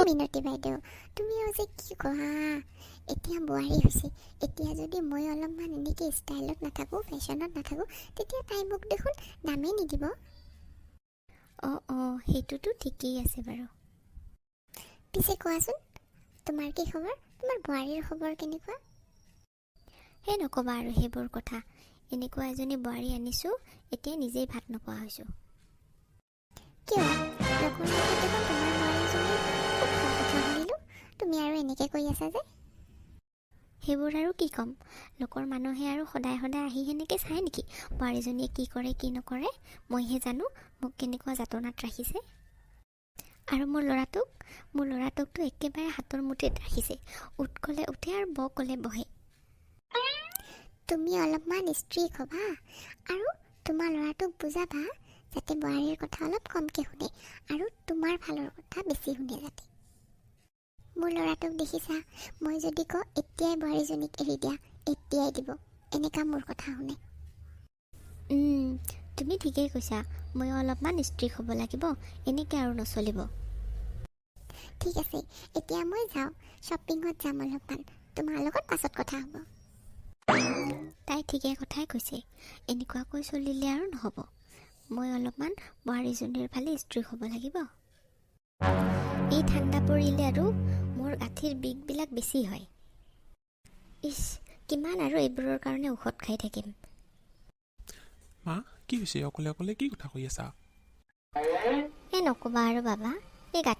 মিনতী বাইদেউ, তুমিও যে কি কোৱা, এতিয়া বোৱাৰী হৈছে, এতিয়া যদি মই অলপমান এনেকৈ ষ্টাইলত নাথাকোঁ, ফেশ্বনত নাথাকোঁ, তেতিয়া তাই মোক দেখোন দামেই নিদিব। অঁ সেইটোতো ঠিকেই আছে বাৰু। পিছে কোৱাচোন, তোমাৰ কি খবৰ? তোমাৰ বোৱাৰীৰ খবৰ কেনেকুৱা? সেই নক'বা আৰু সেইবোৰ কথা। এনেকুৱা এজনী বোৱাৰী আনিছোঁ, এতিয়া নিজেই ভাত নোখোৱা হৈছোঁ। কিয়? লোকৰ মুখত দেখোন তোমাৰ বোৱাৰীজনীৰ খুব ভাল কথা শুনিলোঁ, তুমি আৰু এনেকৈ কৈ আছা যে? সেইবোৰ আৰু কি ক'ম, লোকৰ মানুহে আৰু সদায় সদায় আহি সেনেকৈ চায় নেকি বোৱাৰীজনীয়ে কি কৰে কি নকৰে? মইহে জানো মোক কেনেকুৱা যাতনাত ৰাখিছে। আৰু মোৰ ল'ৰাটোকতো একেবাৰে হাতৰ মুঠিত ৰাখিছে। উঠ ক'লে উঠে আৰু ব ক'লে বহে। তুমি অলপমান ষ্ট্ৰিক হ'বা আৰু তোমাৰ ল'ৰাটোক বুজাবা যাতে বোৱাৰীৰ কথা অলপ কমকৈ শুনে আৰু তোমাৰ ফালৰ কথা বেছি শুনে যাতে। মোৰ ল'ৰাটোক দেখিছা, মই যদি কওঁ এতিয়াই বোৱাৰীজনীক এৰি দিয়া, এতিয়াই দিব, এনেকুৱা মোৰ কথা শুনে। তুমি ঠিকেই কৈছা, ময়ো অলপমান ষ্ট্ৰিক হ'ব লাগিব, এনেকৈ আৰু নচলিব। ঠিক আছে, এতিয়া মই যাওঁ, শ্বপিঙত যাম অলপমান, তোমাৰ লগত পাছত কথা হ'ব। তাই ঠিকে কথাই কৈছে, এনেকুৱাকৈ চলিলে আৰু নহ'ব। মই অলপমান বোৱাৰীজনীৰ ফালে ষ্ট্ৰিক হ'ব লাগিব। এই ঠাণ্ডা পৰিলে আৰু মোৰ গাঁঠিৰ বিষবিলাক বেছি হয়। কিমান আৰু এইবোৰৰ কাৰণে ঔষধ খাই থাকিম। মা, কি হৈছে? অকলে অকলে কি কথা কৈ আছা? নক'বা আৰু বাবা, এই